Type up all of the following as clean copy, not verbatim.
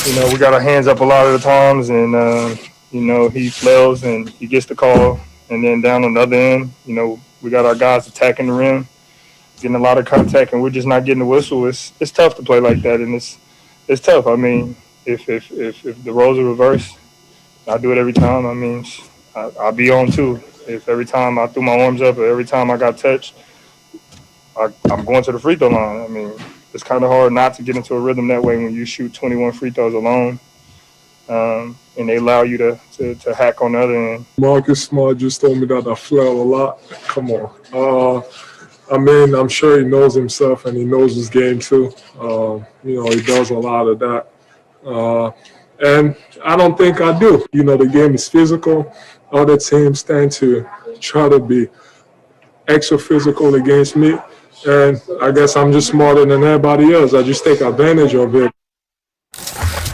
we got our hands up a lot of the times, and he flails and he gets the call, and then down on the other end, we got our guys attacking the rim, getting a lot of contact, and we're just not getting the whistle. It's tough to play like that, and it's tough. I mean, if the roles are reversed, I do it every time. I mean, I'll be on too. If every time I threw my arms up or every time I got touched, I'm going to the free throw line. I mean, it's kind of hard not to get into a rhythm that way when you shoot 21 free throws alone, and they allow you to hack on the other end. Marcus Smart just told me that I flail a lot. Come on. I mean, I'm sure he knows himself and he knows his game too. He does a lot of that. And I don't think I do. The game is physical. Other teams tend to try to be extra physical against me. And I guess I'm just smarter than everybody else. I just take advantage of it.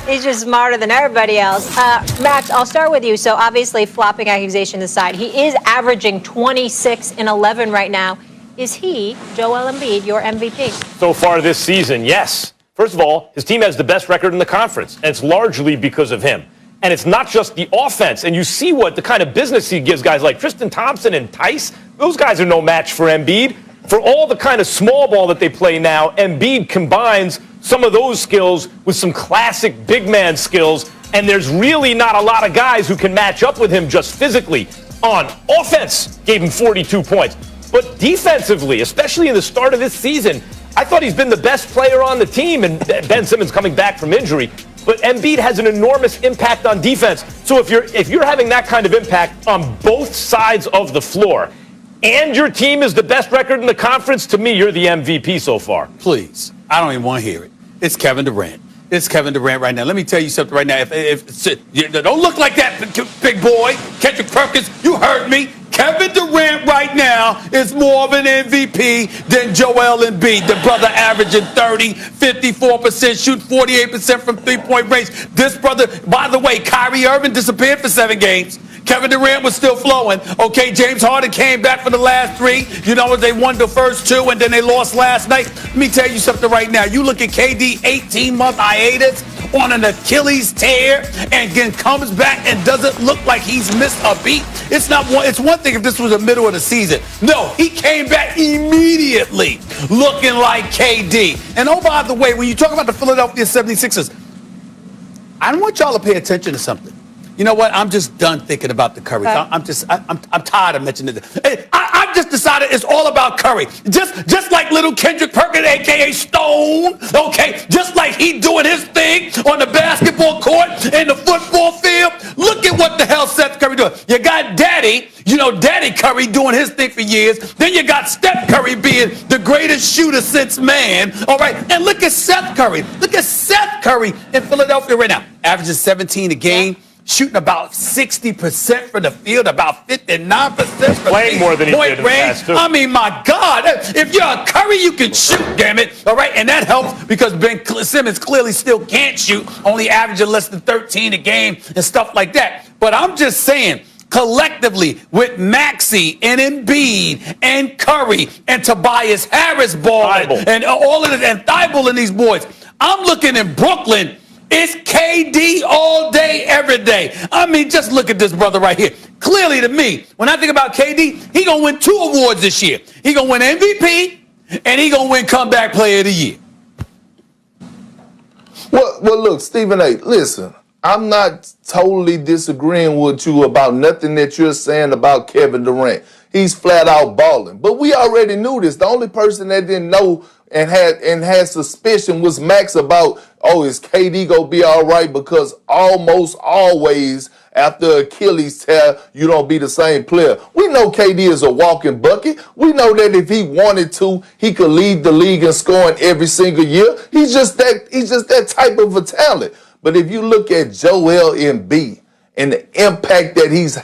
He's just smarter than everybody else. Max, I'll start with you. So obviously, flopping accusation aside, he is averaging 26 and 11 right now. Is he, Joel Embiid, your MVP? So far this season, yes. First of all, his team has the best record in the conference, and it's largely because of him. And it's not just the offense. And you see what the kind of business he gives guys like Tristan Thompson and Tice. Those guys are no match for Embiid. For all the kind of small ball that they play now, Embiid combines some of those skills with some classic big man skills. And there's really not a lot of guys who can match up with him just physically. On offense, gave him 42 points. But defensively, especially in the start of this season, I thought he's been the best player on the team, and Ben Simmons coming back from injury. But Embiid has an enormous impact on defense. So if you're having that kind of impact on both sides of the floor, and your team is the best record in the conference, to me, you're the MVP so far. Please, I don't even want to hear it. It's Kevin Durant. It's Kevin Durant right now. Let me tell you something right now. Don't look like that, big boy. Kendrick Perkins, you heard me. Kevin Durant right now is more of an MVP than Joel Embiid. The brother averaging 30, 54%, shooting 48% from three-point range. This brother, by the way, Kyrie Irving disappeared for 7 games. Kevin Durant was still flowing. Okay, James Harden came back for the last 3. They won the first 2, and then they lost last night. Let me tell you something right now. You look at KD, 18-month hiatus on an Achilles tear, and then comes back and doesn't look like he's missed a beat. It's one thing if this was the middle of the season. No, he came back immediately looking like KD. And oh, by the way, when you talk about the Philadelphia 76ers, I want y'all to pay attention to something. You know what? I'm just done thinking about the Curry. I'm tired of mentioning this. I've just decided it's all about Curry. Just like little Kendrick Perkins, a.k.a. Stone, okay? Just like he doing his thing on the basketball court and the football field. Look at what the hell Seth Curry doing. You got Daddy Curry doing his thing for years. Then you got Steph Curry being the greatest shooter since man, all right? And look at Seth Curry. Look at Seth Curry in Philadelphia right now. Averages 17 a game. Shooting about 60% from the field, about 59% from playing more than he did in the past, too. I mean, my God, if you're a Curry, you can shoot, damn it. All right, and that helps because Ben Simmons clearly still can't shoot, only averaging less than 13 a game and stuff like that. But I'm just saying, collectively, with Maxey and Embiid and Curry and Tobias Harris balling and all of it, and Thibault and these boys, I'm looking in Brooklyn. It's KD all day, every day. I mean, just look at this brother right here. Clearly to me, when I think about KD, he going to win 2 awards this year. He going to win MVP, and he going to win Comeback Player of the Year. Well, look, Stephen A., listen, I'm not totally disagreeing with you about nothing that you're saying about Kevin Durant. He's flat out balling. But we already knew this. The only person that didn't know and had suspicion was Max about, is KD gonna be all right? Because almost always after Achilles tear, you don't be the same player. We know KD is a walking bucket. We know that if he wanted to, he could lead the league in scoring every single year. He's just that type of a talent. But if you look at Joel Embiid and the impact that he's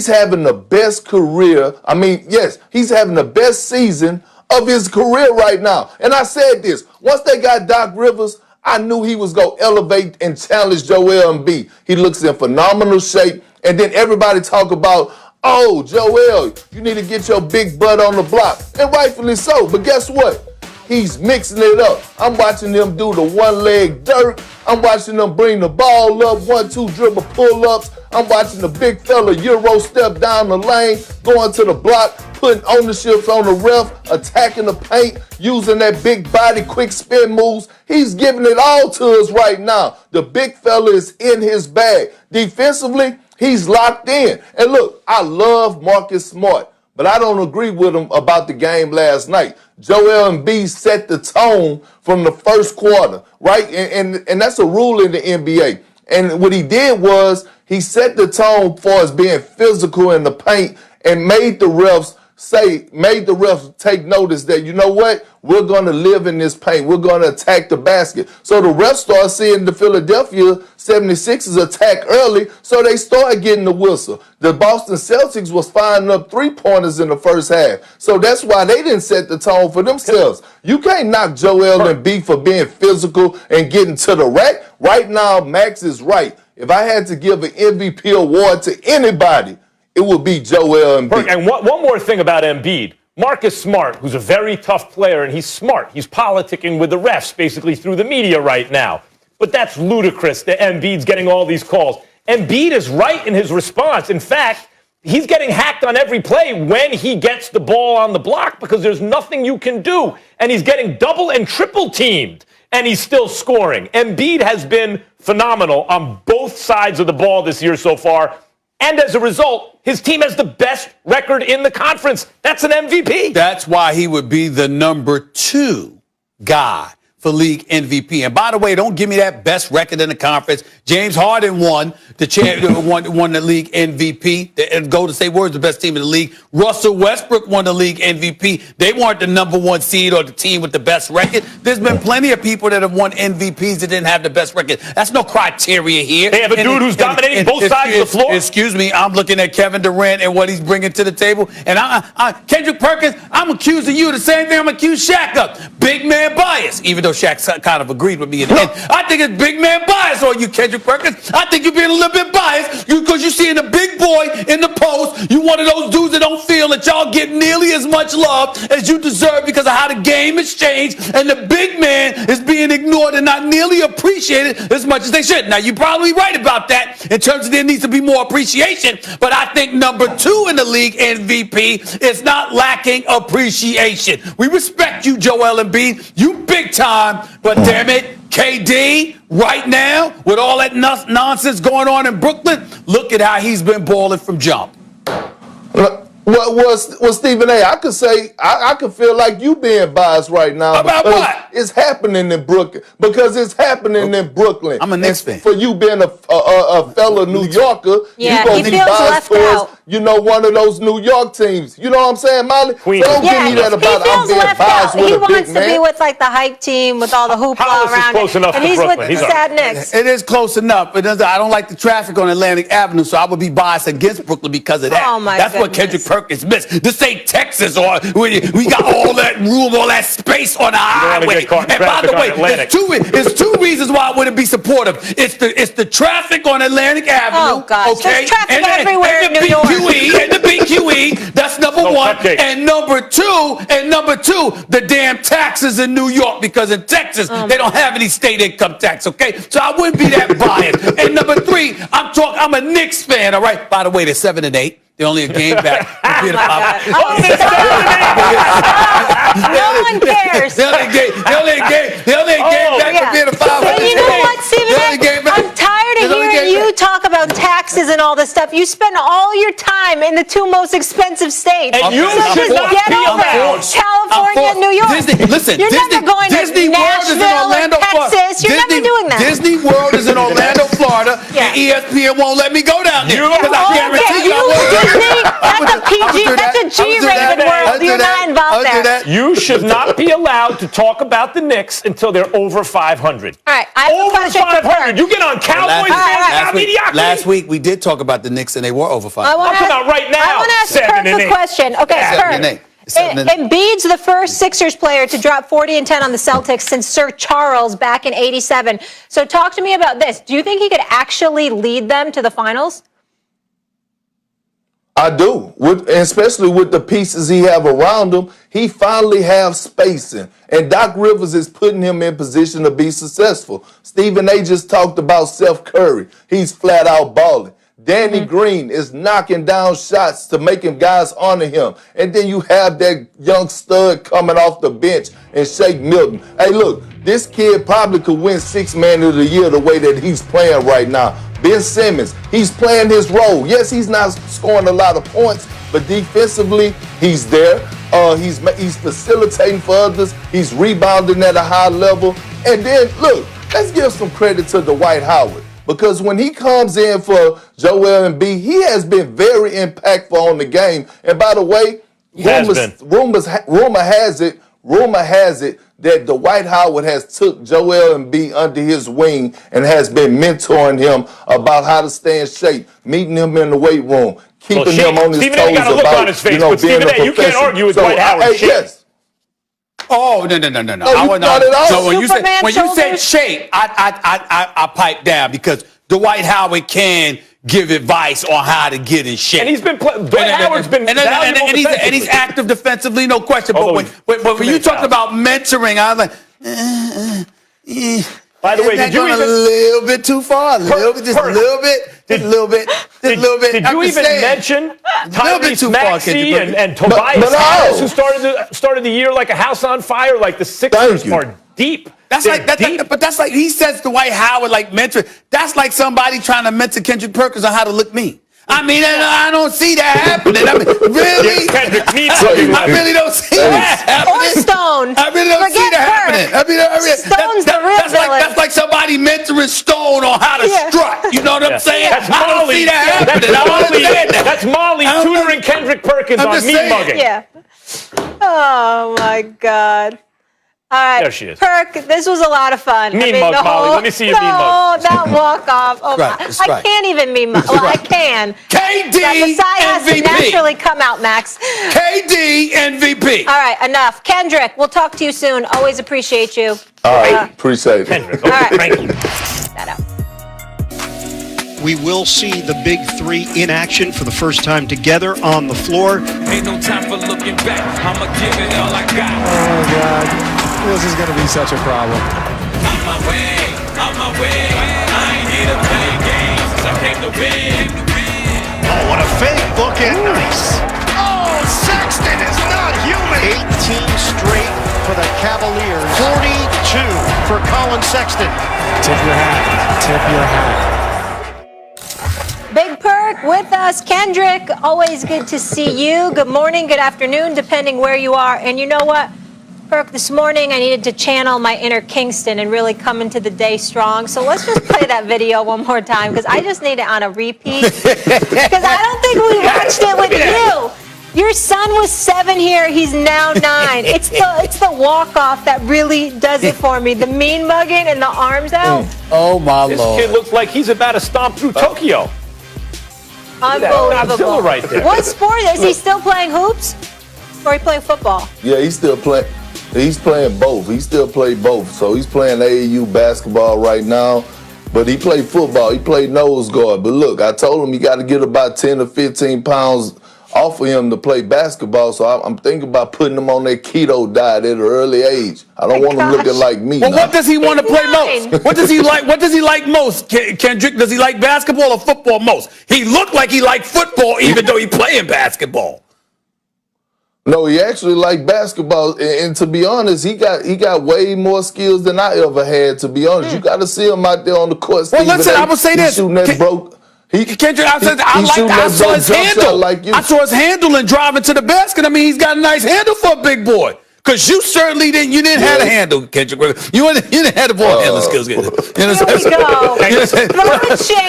having the best career. I mean, yes, he's having the best season of his career right now. And I said this, once they got Doc Rivers, I knew he was going to elevate and challenge Joel Embiid. He looks in phenomenal shape. And then everybody talk about, Joel, you need to get your big butt on the block. And rightfully so. But guess what? He's mixing it up. I'm watching them do the one-leg dirt. I'm watching them bring the ball up, 1-2 dribble pull-ups. I'm watching the big fella Euro step down the lane, going to the block, putting ownerships on the ref, attacking the paint, using that big body, quick spin moves. He's giving it all to us right now. The big fella is in his bag. Defensively, he's locked in. And look, I love Marcus Smart, but I don't agree with him about the game last night. Joel Embiid set the tone from the first quarter, right? And that's a rule in the NBA. And what he did was he set the tone for us being physical in the paint and made the refs take notice that, you know what, we're going to live in this paint. We're going to attack the basket. So the refs start seeing the Philadelphia 76ers attack early, so they started getting the whistle. The Boston Celtics was firing up three-pointers in the first half. So that's why they didn't set the tone for themselves. You can't knock Joel Embiid for being physical and getting to the rack. Right now, Max is right. If I had to give an MVP award to anybody, it would be Joel Embiid. And one more thing about Embiid. Marcus Smart, who's a very tough player, and he's smart. He's politicking with the refs basically through the media right now. But that's ludicrous that Embiid's getting all these calls. Embiid is right in his response. In fact, he's getting hacked on every play when he gets the ball on the block because there's nothing you can do. And he's getting double and triple teamed, and he's still scoring. Embiid has been phenomenal on both sides of the ball this year so far. And as a result, his team has the best record in the conference. That's an MVP. That's why he would be the number 2 guy for league MVP. And by the way, don't give me that best record in the conference. James Harden won the league MVP. The Golden State Warriors, the best team in the league. Russell Westbrook won the league MVP. They weren't the number 1 seed or the team with the best record. There's been plenty of people that have won MVPs that didn't have the best record. That's no criteria here. They have a dude who's dominating both sides of the floor. Excuse me, I'm looking at Kevin Durant and what he's bringing to the table. And Kendrick Perkins, I'm accusing you the same thing I'm accusing Shaq of. Big man bias, even though Shaq kind of agreed with me in the end. I think it's big man bias on you, Kendrick Perkins. I think you're being a little bit biased because you're seeing a big boy in the post. You one of those dudes that don't feel that y'all get nearly as much love as you deserve because of how the game has changed, and the big man is being ignored and not nearly appreciated as much as they should. Now, you're probably right about that in terms of there needs to be more appreciation, but I think number 2 in the league MVP is not lacking appreciation. We respect you, Joel Embiid. You big time. But damn it, KD, right now, with all that nonsense going on in Brooklyn, look at how he's been balling from jump. Well, Stephen A., I could say, I could feel like you being biased right now. About what? It's happening in Brooklyn. Because it's happening in Brooklyn. I'm a Knicks fan. For you being a fellow New Yorker, yeah, you're going to be biased towards, out. One of those New York teams. You know what I'm saying, Molly? Queens. So don't give me that about I'm being biased with he a big man. wants to be with like the hype team with all the hoopla Hollis is around close it. enough And to he's Brooklyn. with He's the all sad right. Knicks. It is close enough, but I don't like the traffic on Atlantic Avenue, so I would be biased against Brooklyn because of that. Oh, my That's what goodness. Kendrick Perkins missed. This ain't Texas, or we got all that room, all that space on the highway. get caught in And by traffic the on way, Atlantic. there's two reasons why I wouldn't be supportive. It's the traffic on Atlantic Avenue. Oh, gosh. Okay? There's traffic everywhere and the in New York. BQE, and the BQE. That's number No 1. cupcakes. And number two, the damn taxes in New York, because in Texas they don't have any state income tax. Okay, so I wouldn't be that biased. And number 3, I'm a Knicks fan. All right. By the way, they're 7-8. They're only a game back. No one cares. They're only a game back from being a 500. And you know what, Stephen A., I'm tired of hearing you talk about taxes and all this stuff. You spend all your time in the 2 most expensive states. And you so should just not get be over allowed. it. California and New York. You're never going Disney to World is in Nashville Orlando, or Texas. You're never doing that. Disney World is in Orlando, Florida, and ESPN won't let me go down there. Because I guarantee you I won't. Disney, that's a PG, that's a G-rated world. You're not involved there. You should not be allowed to talk about the Knicks until they're over 500. All right, I have a Over question for 500. Kurt. You get on Cowboys fans about mediocrity. Last week we did talk about the Knicks, and they were over 500. I'm talking about right now. I want to ask 7 Kurt and a 8. question. Okay, 7 and 8. Kurt. 7 and 8. Embiid's the first Sixers player to drop 40 and 10 on the Celtics since Sir Charles back in '87. So talk to me about this. Do you think he could actually lead them to the finals? I do, especially with the pieces he have around him. He finally have spacing, and Doc Rivers is putting him in position to be successful. Stephen A. just talked about Seth Curry. He's flat out balling. Danny Green is knocking down shots to making guys honor him. And then you have that young stud coming off the bench and Shake Milton. Hey, look, this kid probably could win Sixth Man of the Year the way that he's playing right now. Ben Simmons, he's playing his role. Yes, he's not scoring a lot of points, but defensively, he's there. He's facilitating for others. He's rebounding at a high level. And then, look, let's give some credit to Dwight Howard. Because when he comes in for Joel Embiid, he has been very impactful on the game. And by the way, rumor has it that Dwight Howard has took Joel Embiid under his wing and has been mentoring him about how to stay in shape, meeting him in the weight room, keeping him on his Stephen toes A. got a look on his face, but Stephen A., you can't argue with Dwight Howard's shape. Yes. Oh, no. Not at all. So when you Superman said shape, I piped down because Dwight Howard can give advice on how to get in shape. And he's been Dwight Howard's been valuable and he's active defensively, no question. But when you talked about mentoring, I was like, by the way, did you even a little bit too far? Just a little bit. Did you even mention Tyrese Maxey and Tobias Harris, who started the year like a house on fire? Like the Sixers are deep. But that's like he says Dwight Howard like mentor. That's like somebody trying to mentor Kendrick Perkins on how to look mean. I mean, I don't see that happening. I mean, really? I really don't see that happening. Or Stone. I really don't see that happening. I mean, Stone's the real villain. That's like somebody mentoring Stone on how to strut. You know what I'm saying? That's I don't see that happening. That's Molly tutoring Kendrick Perkins on mean mugging. Yeah. Oh, my God. All right, there she is. Perk, this was a lot of fun. Mean mug, Molly. Let me see your mean mug. No, that walk off. Oh, I can't even mean mug. Well, I can. KD the side has to MVP. naturally come out, Max. KD MVP. All right, enough. Kendrick, we'll talk to you soon. Always appreciate you. All right, appreciate it. Kendrick, all right. Thank you. That out. We will see the big three in action for the first time together on the floor. Ain't no time for looking back. I'ma give it all I got. Oh, God. This is going to be such a problem. On my way. I ain't here to play games. I came to win. Oh, what a fake. Bookend. Nice. Oh, Sexton is not human. 18 straight for the Cavaliers. 42 for Colin Sexton. Tip your hat. Tip your hat. Big Perk with us. Kendrick, always good to see you. Good morning, good afternoon, depending where you are. And you know what? Perk, this morning I needed to channel my inner Kingston and really come into the day strong. So let's just play that video one more time because I just need it on a repeat. Because I don't think we watched it with you. Your son was 7 here. He's now 9. It's the walk-off that really does it for me. The mean mugging and the arms out. Oh, my This Lord. kid looks like he's about to stomp through Tokyo. Unbelievable. Godzilla right there. What sport? Is he still playing hoops? Or he playing football? Yeah, he's still playing. He's playing both. He still play both. So he's playing AAU basketball right now, but he played football. He played nose guard. But look, I told him you got to get about 10 to 15 pounds off of him to play basketball. So I'm thinking about putting him on that keto diet at an early age. I don't want him looking like me. Well, now. what does he want to play most? What does he like? What does he like most, Kendrick? Does he like basketball or football most? He looked like he liked football, even though he playing basketball. No, he actually liked basketball, and to be honest, he got way more skills than I ever had. To be honest, you got to see him out there on the court. Well, listen, I will say this: shooting that broke. Kendrick, I saw his handle. Like I saw his handle and driving to the basket. I mean, he's got a nice handle for a big boy. Because you certainly didn't. You didn't have a handle, Kendrick. You didn't have the ball handling skills. Here we go. Throw shade.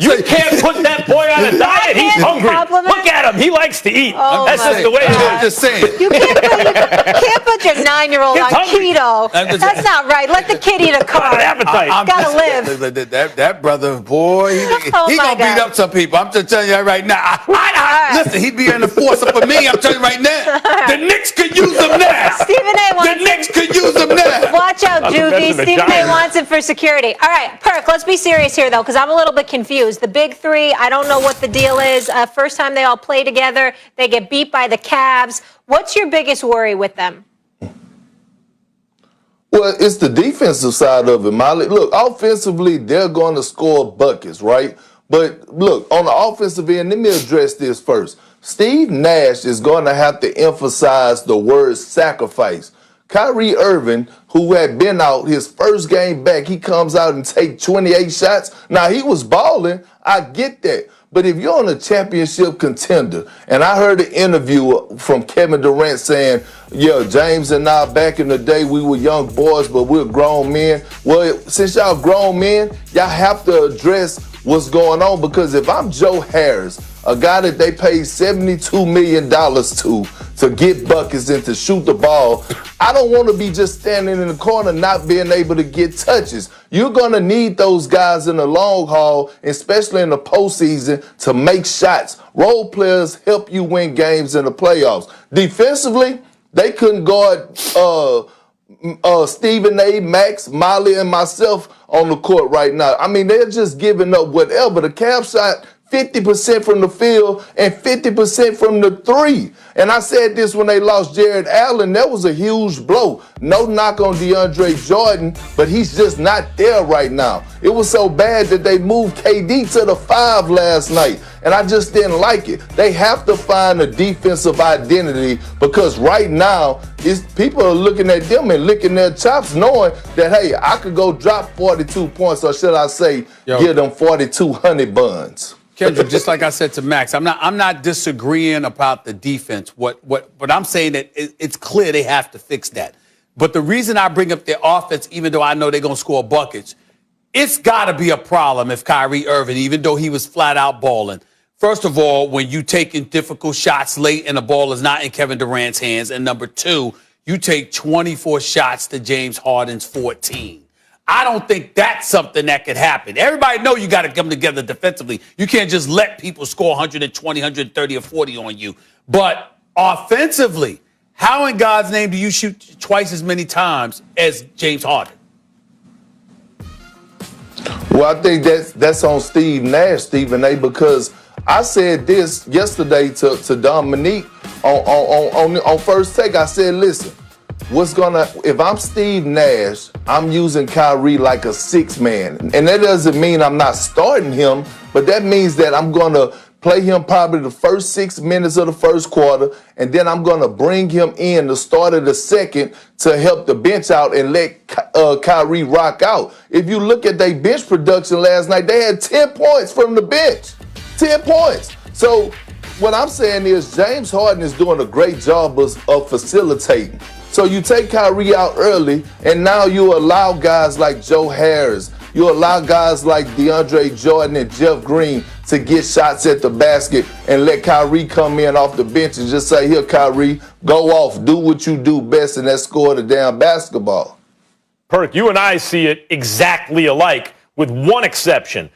You can't put that boy on a diet. He's hungry. Look at him. He likes to eat. Oh, that's just the way it is. I'm just saying. You can't put your 9-year-old on keto. That's not right. Let the kid eat a carb. Got an appetite. Gotta live. That brother, boy, he gonna beat up some people. I'm just telling you right now. Listen, he'd be in the force up for me. I'm telling you right now. The Knicks could use him now. now. Stephen A. The wants Knicks could use him now. Watch out, Not to Juvie. mention the Stephen A. Giants. wants it for security. All right, Perk, let's be serious here, though, because I'm a little bit confused. The big three, I don't know what the deal is. First time they all play together, they get beat by the Cavs. What's your biggest worry with them? Well, it's the defensive side of it, Molly. Look, offensively, they're going to score buckets, right? But look, on the offensive end, let me address this first. Steve Nash is going to have to emphasize the word sacrifice. Kyrie Irving, who had been out his first game back, he comes out and take 28 shots. Now, he was balling. I get that. But if you're on a championship contender, and I heard an interview from Kevin Durant saying, yeah, James and I, back in the day, we were young boys, but we're grown men. Well, since y'all grown men, y'all have to address what's going on, because if I'm Joe Harris, a guy that they paid $72 million to get buckets and to shoot the ball, I don't want to be just standing in the corner not being able to get touches. You're going to need those guys in the long haul, especially in the postseason, to make shots. Role players help you win games in the playoffs. Defensively, they couldn't guard Stephen A., Max, Molly, and myself on the court right now. I mean, they're just giving up whatever. The Cavs shot 50% from the field and 50% from the three. And I said this when they lost Jared Allen. That was a huge blow. No knock on DeAndre Jordan, but he's just not there right now. It was so bad that they moved KD to the 5 last night, and I just didn't like it. They have to find a defensive identity, because right now people are looking at them and licking their chops, knowing that, hey, I could go drop 42 points, or should I say, give them 42 honey buns. Kendrick, just like I said to Max, I'm not disagreeing about the defense. What I'm saying that it's clear they have to fix that. But the reason I bring up their offense, even though I know they're gonna score buckets, it's got to be a problem if Kyrie Irving, even though he was flat out balling. First of all, when you taking difficult shots late and the ball is not in Kevin Durant's hands, and number two, you take 24 shots to James Harden's 14. I don't think that's something that could happen. Everybody know you got to come together defensively. You can't just let people score 120, 130, or 40 on you. But offensively, how in God's name do you shoot twice as many times as James Harden? Well, I think that's on Steve Nash, Stephen A., because I said this yesterday to Dominique on First Take. I said, listen, if I'm Steve Nash, I'm using Kyrie like a 6-man. And that doesn't mean I'm not starting him, but that means that I'm going to play him probably the first 6 minutes of the first quarter, and then I'm going to bring him in the start of the second to help the bench out and let Kyrie rock out. If you look at their bench production last night, they had 10 points from the bench. 10 points. So what I'm saying is James Harden is doing a great job of facilitating. So you take Kyrie out early, and now you allow guys like Joe Harris, you allow guys like DeAndre Jordan and Jeff Green to get shots at the basket, and let Kyrie come in off the bench and just say, here, Kyrie, go off, do what you do best, and that's score the damn basketball. Perk, you and I see it exactly alike, with one exception.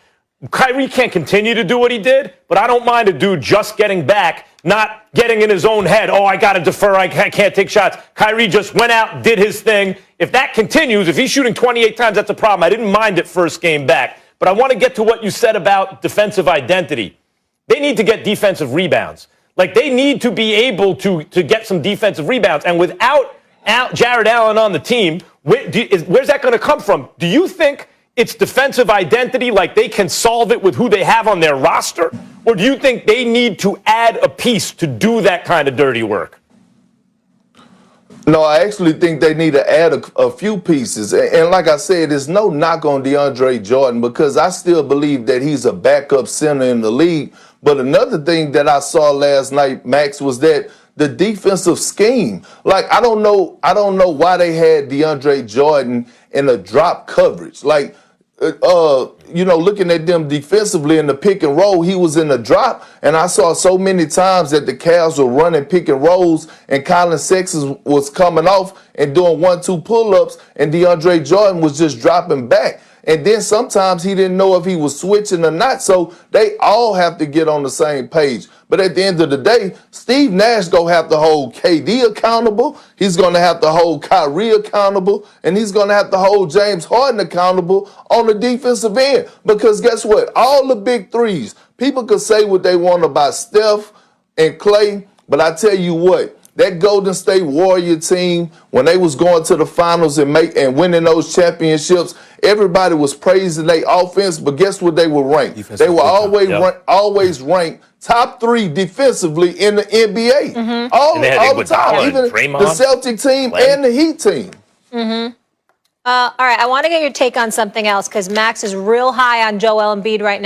Kyrie can't continue to do what he did, but I don't mind a dude just getting back, not getting in his own head. Oh, I got to defer. I can't take shots. Kyrie just went out, did his thing. If that continues, if he's shooting 28 times, that's a problem. I didn't mind it first game back. But I want to get to what you said about defensive identity. They need to get defensive rebounds. Like, they need to be able to get some defensive rebounds. And without Jared Allen on the team, where's that going to come from? Do you think it's defensive identity, like they can solve it with who they have on their roster? Or do you think they need to add a piece to do that kind of dirty work? No, I actually think they need to add a few pieces. And like I said, there's no knock on DeAndre Jordan, because I still believe that he's a backup center in the league. But another thing that I saw last night, Max, was that the defensive scheme. Like, I don't know why they had DeAndre Jordan in a drop coverage. Like, looking at them defensively in the pick and roll, he was in a drop, and I saw so many times that the Cavs were running pick and rolls, and Colin Sexton was coming off and doing 1-2 pull-ups, and DeAndre Jordan was just dropping back. And then sometimes he didn't know if he was switching or not. So they all have to get on the same page. But at the end of the day, Steve Nash gonna have to hold KD accountable. He's gonna have to hold Kyrie accountable, and he's gonna have to hold James Harden accountable on the defensive end. Because guess what? All the big threes, people could say what they want about Steph and Klay, but I tell you what, that Golden State Warrior team, when they was going to the finals and winning those championships, everybody was praising their offense, but guess what they were ranked? They were always ranked top 3 defensively in the NBA. All the time. Even the Celtic team and the Heat team. All right, I want to get your take on something else because Max is real high on Joel Embiid right now.